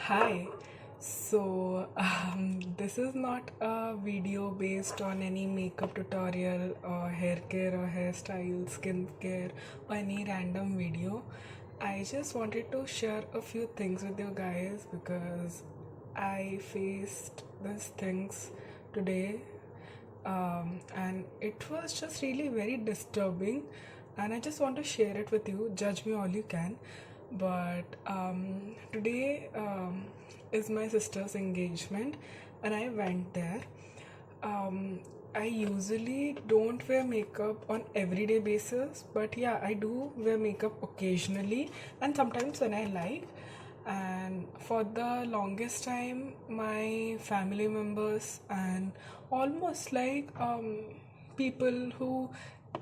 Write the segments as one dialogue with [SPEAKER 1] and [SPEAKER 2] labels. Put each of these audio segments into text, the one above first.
[SPEAKER 1] Hi. This is not a video based on any makeup tutorial or hair care or hairstyle, skin care, or any random video. I just wanted to share a few things with you guys because I faced these things today, and it was just really very disturbing, and I just want to share it with you. Judge me all you can. But today is my sister's engagement, and I went there. um, I usually don't wear makeup on everyday basis, but yeah, I do wear makeup occasionally and sometimes when I like. And for the longest time, my family members and almost people who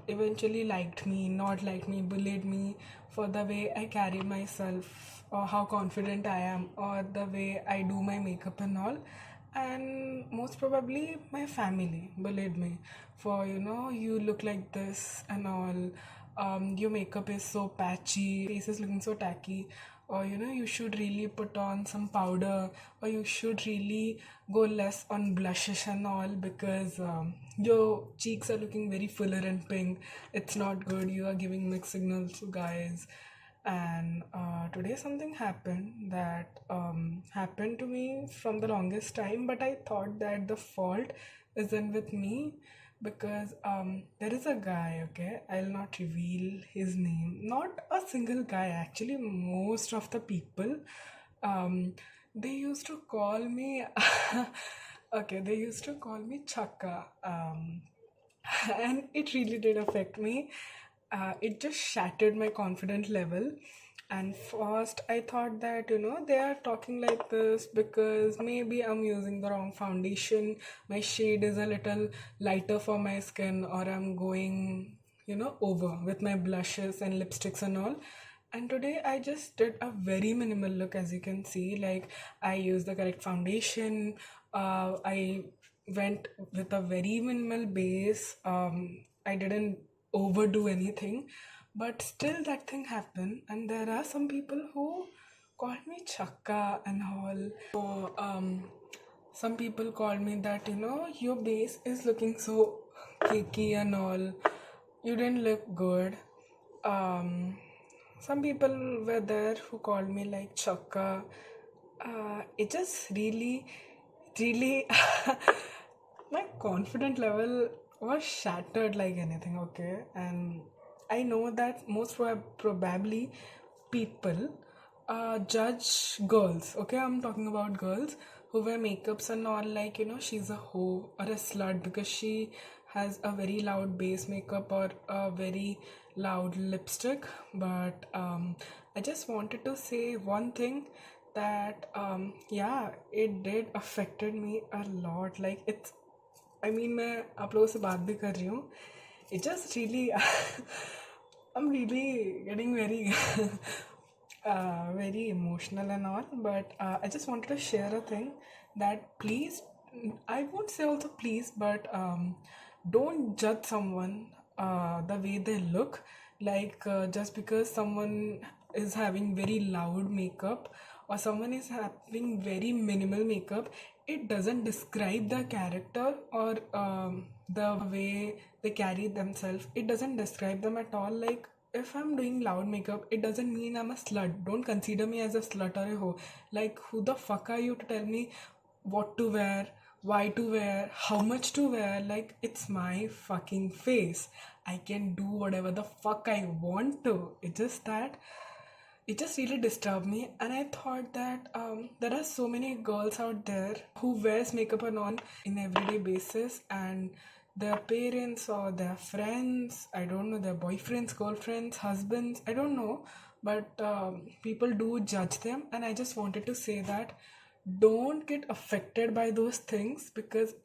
[SPEAKER 1] eventually liked me, not liked me, bullied me for the way I carry myself or how confident I am or the way I do my makeup and all. And most probably my family bullied me for, you look like this and all. Your makeup is so patchy, face is looking so tacky, or you should really put on some powder, or you should really go less on blushes and all because your cheeks are looking very fuller and pink. It's not good, you are giving mixed signals to guys. And today something happened that happened to me from the longest time, but I thought that the fault isn't with me because there is a guy, okay, I'll not reveal his name. Not a single guy, actually, most of the people, um, they used to call me okay, they used to call me Chakka. And it really did affect me. It just shattered my confidence level. And first, I thought that they are talking like this because maybe I'm using the wrong foundation. My shade is a little lighter for my skin, or I'm going over with my blushes and lipsticks and all. And today I just did a very minimal look, as you can see. Like, I used the correct foundation. I went with a very minimal base. I didn't overdo anything, but still that thing happened. And there are some people who called me Chakka and all. Some people called me that your base is looking so cakey and all. You didn't look good. Um, some people were there who called me like Chakka. It just really, my confident level was shattered like anything, okay? And I know that most probably people judge girls, okay? I'm talking about girls who wear makeups and all, like, she's a hoe or a slut because she has a very loud base makeup or a very loud lipstick. But I just wanted to say one thing, that yeah, it did affected me a lot. Like, it's, I mean, मैं आप लोगों से बात भी कर रही हूँ. It just really I'm really getting very very emotional and all. But I just wanted to share a thing that, please, I won't say also please, but don't judge someone the way they look. Like, just because someone is having very loud makeup or someone is having very minimal makeup, it doesn't describe the character or the way they carry themselves. It doesn't describe them at all. Like, if I'm doing loud makeup, it doesn't mean I'm a slut. Don't consider me as a slut or a hoe. Like, who the fuck are you to tell me what to wear, why to wear, how much to wear? Like, it's my fucking face. I can do whatever the fuck I want to. It's just that it just really disturbed me. And I thought that there are so many girls out there who wears makeup and on in everyday basis, and their parents or their friends, I don't know, their boyfriends, girlfriends, husbands, I don't know, but people do judge them. And I just wanted to say that don't get affected by those things, because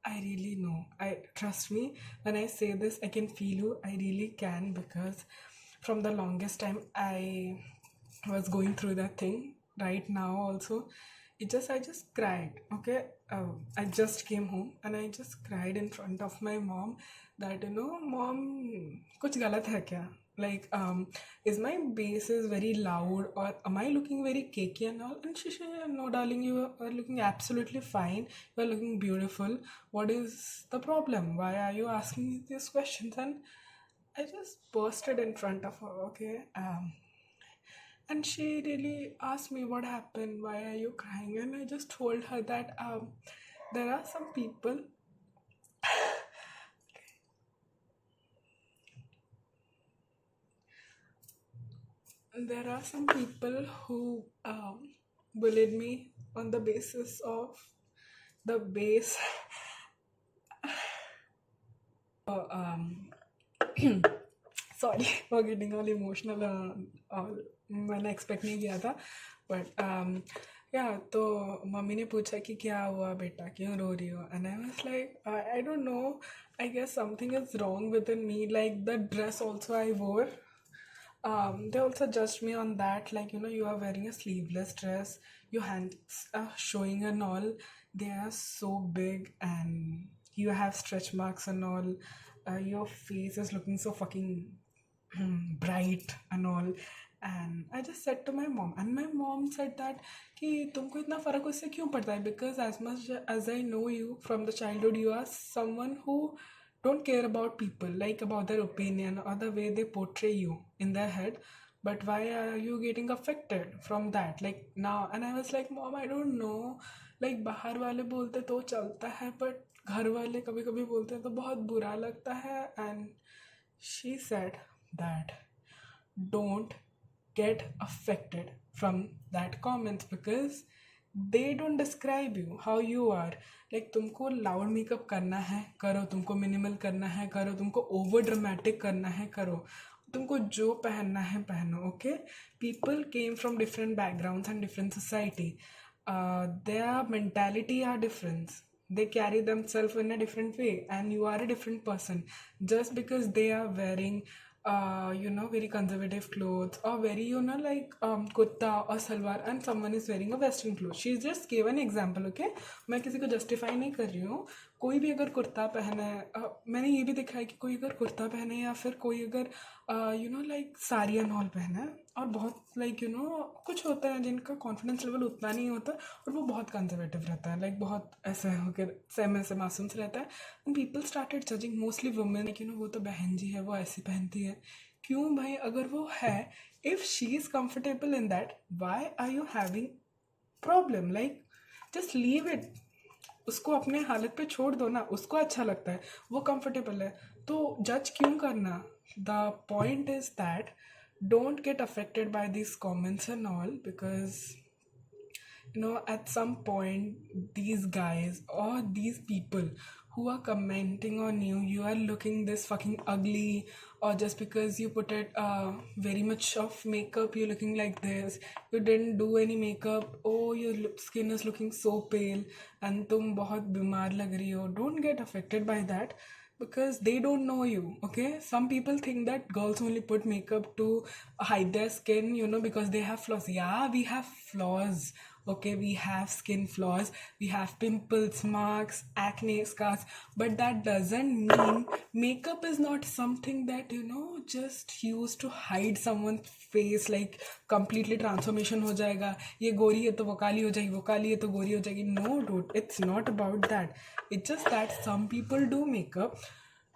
[SPEAKER 1] I really know. I trust me when I say this, I can feel you. I really can, because from the longest time I was going through that thing. Right now also, I just cried, okay. I just came home and I just cried in front of my mom that, mom, कुछ गलत है क्या? like, is my bass is very loud, or am I looking very cakey and all? And she said, no darling, you are looking absolutely fine, you are looking beautiful, what is the problem, why are you asking me these questions? And I just bursted in front of her, okay. And she really asked me what happened, why are you crying? And I just told her that there are some people, who bullied me on the basis of the base. um, Sorry for getting all emotional, all मैंने expect नहीं किया था, but या तो mummy ने पूछा कि क्या हुआ बेटा, क्यों रो रही हो? And I was like, I don't know, I guess something is wrong with in me, like the dress also I wore. They also judged me on that, like, you are wearing a sleeveless dress, your hands are showing and all, they are so big, and you have stretch marks and all, your face is looking so fucking bright and all. And I just said to my mom, and my mom said that कि तुमको इतना फ़र्क उससे क्यों पड़ता है, because as much as I know you from the childhood, you are someone who don't care about people, like about their opinion or the way they portray you in their head. But why are you getting affected from that, like, now? And I was like, mom, I don't know, like, बाहर वाले बोलते तो चलता है, but घर वाले कभी कभी बोलते हैं तो बहुत बुरा लगता है. And she said that don't get affected from that comments, because they don't describe you how you are. Like, तुमको लाउड मेकअप करना है करो, तुमको मिनिमल करना है करो, तुमको ओवर ड्रामेटिक करना है करो, तुमको जो पहनना है पहनो, okay. People came from different backgrounds and different society. Their mentality are different, they carry themselves in a different way, and you are a different person. Just because they are wearing very conservative clothes, or very, like, kurta or salwar, and someone is wearing a western clothes. She just gave an example, okay. मैं किसी को justify नहीं कर रही हूँ. कोई भी अगर कुर्ता पहने, मैंने ये भी देखा है कि कोई अगर कुर्ता पहने, या फिर कोई अगर लाइक साड़ी एंड ऑल पहना है, और बहुत लाइक कुछ होता है जिनका कॉन्फिडेंस लेवल उतना नहीं होता, और वो बहुत कंजर्वेटिव रहता है, लाइक बहुत ऐसे होकर सहमे से मासूम से रहता है. And people started judging, mostly women, like वो तो बहन जी है, वो ऐसी पहनती है. क्यों भाई, अगर वो है, if she is comfortable in that, why are you having problem? Like, just leave it, उसको अपने हालत पे छोड़ दो ना. उसको अच्छा लगता है, वो कंफर्टेबल है, तो जज क्यों करना? The point is that don't get affected by these comments and all, because at some point, these guys or these people who are commenting on you, you are looking this fucking ugly, or just because you put it very much of makeup, you're looking like this, you didn't do any makeup, oh, your skin is looking so pale, and tum bahut bimar lag rahi ho. Don't get affected by that, because they don't know you, okay. Some people think that girls only put makeup to hide their skin, because they have flaws. Yeah, we have flaws, okay. We have skin flaws, we have pimples, marks, acne, scars, but that doesn't mean makeup is not something that just used to hide someone's face, like completely transformation हो जाएगा, ये गोरी है तो वो काली हो जाएगी, वो काली है तो गोरी हो जाएगी. No dude, it's not about that. It's just that some people do makeup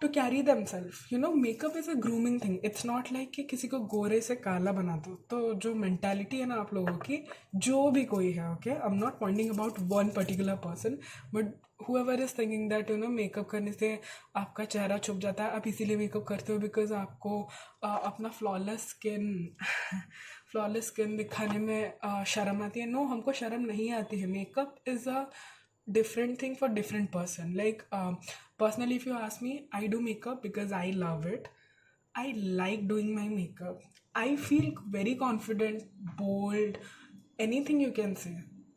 [SPEAKER 1] to carry themselves. Makeup is a grooming thing. It's not like कि किसी को गोरे से काला बना दो. तो जो mentality है ना आप लोगों की, जो भी कोई है, okay, I'm not pointing about one particular person, but whoever is thinking that makeup करने से आपका चेहरा छुप जाता है, आप इसीलिए मेकअप करते हो बिकॉज आपको अपना फ्लॉलेस स्किन दिखाने में शर्म आती है. नो, हमको शर्म नहीं आती है. Makeup is a different thing for different person. Like, personally, if you ask me, I do makeup because I love it. I like doing my makeup. I feel very confident, bold, anything you can say.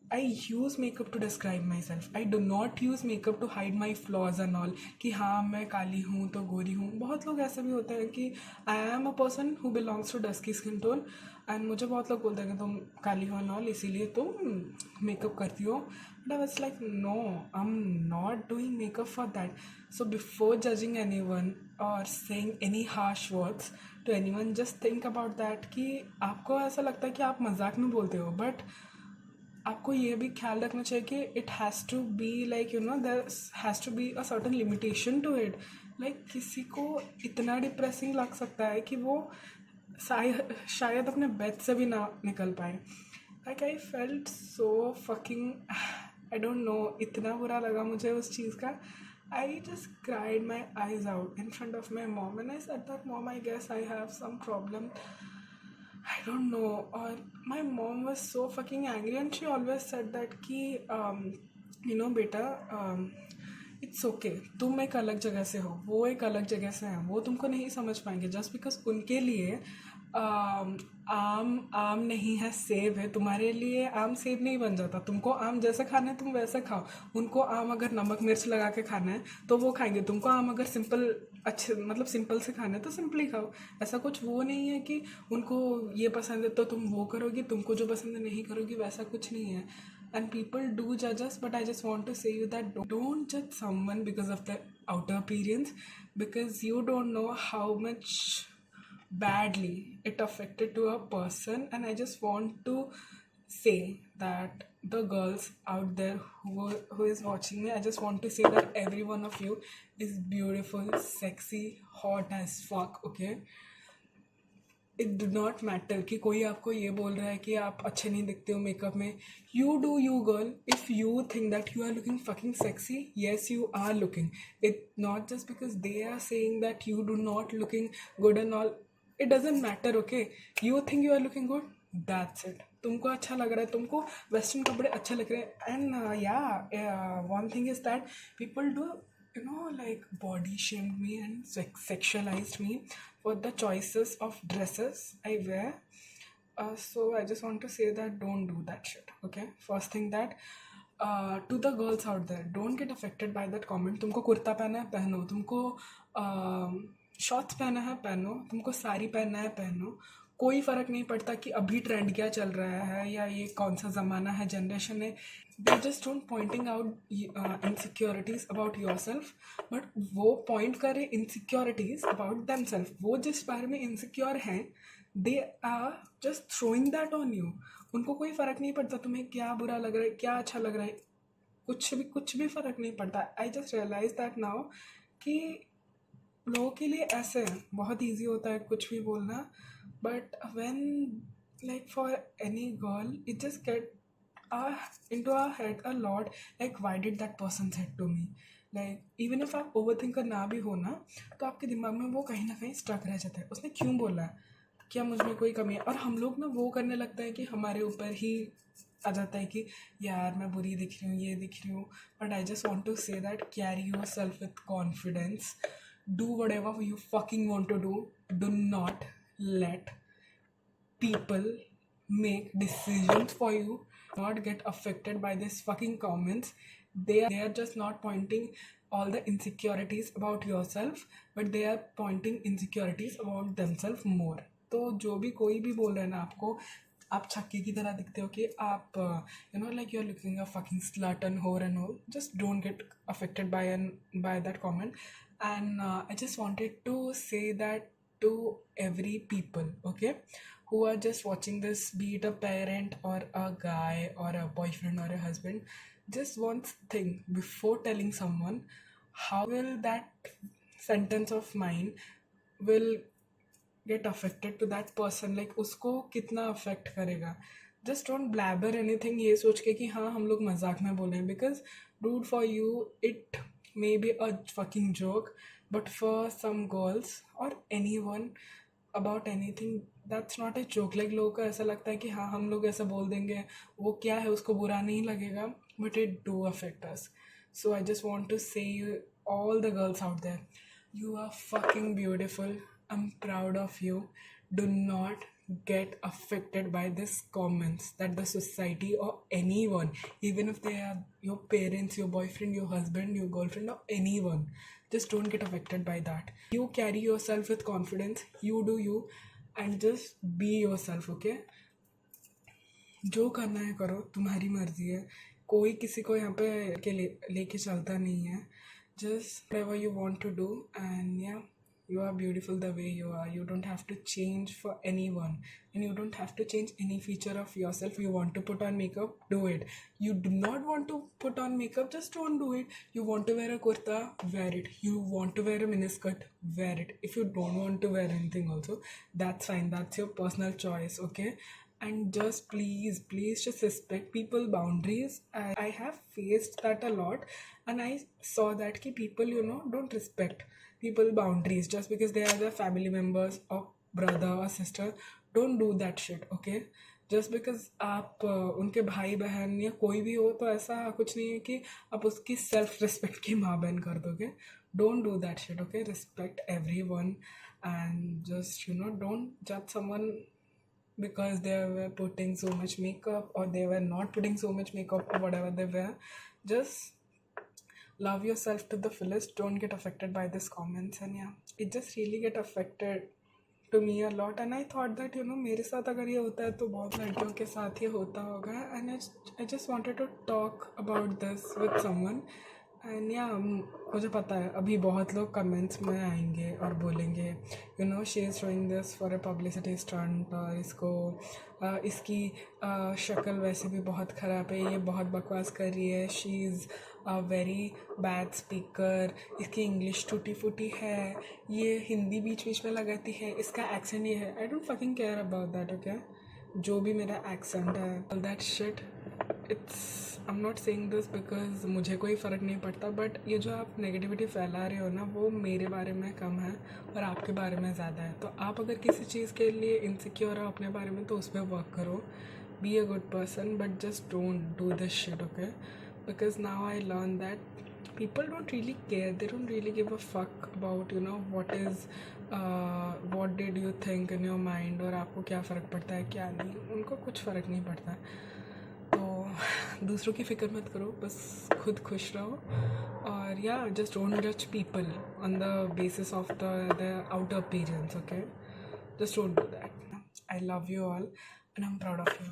[SPEAKER 1] I use makeup to describe myself. I do not use makeup to hide my flaws and all. कि हाँ मैं काली हूँ तो गोरी हूँ. बहुत लोग ऐसे भी होते हैं कि I am a person who belongs to dusky skin tone and मुझे बहुत लोग बोलते हैं कि तुम काली हो and all इसीलिए तुम मेकअप करती हो. But I was like no, I'm not doing makeup for that. So before judging anyone or saying any harsh words to anyone, just think about that कि आपको ऐसा लगता है कि आप मजाक में बोलते हो, but आपको ये भी ख्याल रखना चाहिए कि it has to be like you know there has to be a certain limitation to it. Like किसी को इतना डिप्रेसिंग लग सकता है कि वो शायद अपने बेड से भी ना निकल पाए. Like I felt so fucking, I don't know, इतना बुरा लगा मुझे उस चीज़ का. I just cried my eyes out in front of my mom and I said that mom I guess I have some problem. I don't know. Or my mom was so fucking angry and she always said that कि बेटा it's okay, तुम एक अलग जगह से हो, वो एक अलग जगह से हैं, वो तुमको नहीं समझ पाएंगे. जस्ट बिकॉज उनके लिए आम आम नहीं है सेब है, तुम्हारे लिए आम सेब नहीं बन जाता. तुमको आम जैसे खाना है तुम वैसे खाओ. उनको आम अगर नमक मिर्च लगा के खाना है तो वो खाएंगे. तुमको आम अगर सिंपल अच्छे मतलब सिंपल से खाना है तो सिंपली खाओ. ऐसा कुछ वो नहीं है कि उनको ये पसंद है तो तुम वो करोगी, तुमको जो पसंद है नहीं करोगी, वैसा कुछ नहीं है. And people do judge us, but I just want to say you that don't judge someone because of their outer appearance, because you don't know how much badly it affected to a person. And I just want to say that the girls out there who is watching me, I just want to say that every one of you is beautiful, sexy, hot as fuck. Okay, it do not matter कि कोई आपको ये बोल रहा है कि आप अच्छे नहीं दिखते हो मेकअप में. You do you girl. If you think that you are looking fucking sexy, yes you are looking it. Not just because they are saying that you do not looking good and all. It doesn't matter. Okay, you think you are looking good, that's it. तुमको अच्छा लग रहा है, तुमको western कपड़े अच्छे लग रहे हैं. एंड या one thing is that people do like body shamed me and sexualized me for the choices of dresses I wear. So I just want to say that don't do that shit. Okay, first thing that to the girls out there, don't get affected by that comment. तुमको कुर्ता पहना है पहनो, तुमको shorts पहना है पहनो, तुमको साड़ी पहनना है पहनो. कोई फ़र्क नहीं पड़ता कि अभी ट्रेंड क्या चल रहा है या ये कौन सा ज़माना है, जनरेशन है. They just don't pointing out insecurities about yourself, but वो पॉइंट करें इनसिक्योरिटीज़ अबाउट देम सेल्फ. वो जिस बारे में इनसिक्योर हैं, they are just throwing that on you. उनको कोई फ़र्क नहीं पड़ता तुम्हें क्या बुरा लग रहा है, क्या अच्छा लग रहा है, कुछ भी फ़र्क नहीं पड़ता. I just realise that now कि लोगों के लिए ऐसे बहुत ईजी होता है कुछ भी बोलना. But when, like for any girl, it just get into our head a lot, like why did that person said to me. Like even if आप overthinker ना भी हो ना, तो आपके दिमाग में वो कहीं ना कहीं स्टक रह जाता है. उसने क्यों बोला है, क्या मुझ में कोई कमी है. और हम लोग ना वो करने लगते हैं कि हमारे ऊपर ही आ जाता है कि यार मैं बुरी दिख रही हूँ, ये दिख रही हूँ. But I just want to say that carry yourself with confidence. Do whatever you fucking want to do. Do not let people make decisions for you. Not get affected by these fucking comments. They are just not pointing all the insecurities about yourself, but they are pointing insecurities about themselves more. तो जो भी कोई भी बोल रहा है ना आपको, आप छक्के की तरह दिखते हो कि आप like you're looking a fucking slut and whore and all. Just don't get affected by that comment. And I just wanted to say that to every people, okay, who are just watching this, be it a parent or a guy or a boyfriend or a husband, just one thing before telling someone, how will that sentence of mine will get affected to that person, like उसको कितना affect करेगा. Just don't blabber anything ये सोच के कि हाँ हम लोग मजाक में बोले, because dude, for you it may be a fucking joke, but for some girls or anyone about anything, that's not a joke. Like लोगों को ऐसा लगता है कि हाँ हम लोग ऐसा बोल देंगे, वो क्या है उसको बुरा नहीं लगेगा, but it do affect us. So I just want to say you, all the girls out there, you are fucking beautiful. I'm proud of you. Do not get affected by these comments that the society or anyone, even if they are your parents, your boyfriend, your husband, your girlfriend, or anyone, just don't get affected by that. You carry yourself with confidence, you do you, and just be yourself, okay? जो करना है करो, तुम्हारी मर्जी है, कोई किसी को यहाँ पे लेके चलता नहीं है. Just whatever you want to do, and yeah, you are beautiful the way you are. You don't have to change for anyone, and you don't have to change any feature of yourself. You want to put on makeup, do it. You do not want to put on makeup, just don't do it. You want to wear a kurta, wear it. You want to wear a miniskirt, wear it. If you don't want to wear anything also, that's fine. That's your personal choice, okay? And just please just respect people boundaries. I have faced that a lot, and I saw that ki people, don't respect people boundaries just because they are their family members or brother or sister. Don't do that shit, okay? Just because आप उनके भाई बहन या कोई भी हो, तो ऐसा कुछ नहीं है कि आप उसकी सेल्फ रिस्पेक्ट की माँ बहन कर दोगे. Don't do that shit, okay? Respect every one, and just don't जज someone because they were putting so much makeup or they were not putting so much makeup or whatever they were. Just love yourself to the fullest. Don't get affected by these comments. And yeah, it just really get affected to me a lot, and I thought that मेरे साथ अगर ये होता है तो बहुत लड़कियों के साथ ये होता होगा. And I just wanted to talk about this with someone. And या मुझे पता है अभी बहुत लोग कमेंट्स में आएंगे और बोलेंगे she is showing this for a publicity stunt, और इसकी शक्ल वैसे भी बहुत ख़राब है, ये बहुत बकवास कर रही है, she is a very bad speaker, इसकी इंग्लिश टूटी फूटी है, ये हिंदी बीच बीच में लगाती है, इसका एक्सेंट ये है. I don't fucking care about that, okay? जो भी मेरा एक्सेंट है, all that shit, I am not saying this because मुझे कोई फ़र्क नहीं पड़ता, बट ये जो आप नेगेटिविटी फैला रहे हो ना, वो मेरे बारे में कम है और आपके बारे में ज़्यादा है. तो आप अगर किसी चीज़ के लिए इनसिक्योर हो अपने बारे में, तो उस पर वर्क करो. Be a good person, but just don't do this shit, okay? Because now I learn that people don't really care, they don't really give a fuck about what did you think in your mind, और आपको क्या फ़र्क पड़ता है क्या नहीं, उनको कुछ फ़र्क नहीं पड़ता. तो दूसरों की फ़िक्र मत करो, बस खुद खुश रहो. और या जस्ट डोंट जज people on the basis of the outer appearance, okay? Just don't do that. I love you all and I'm proud of you.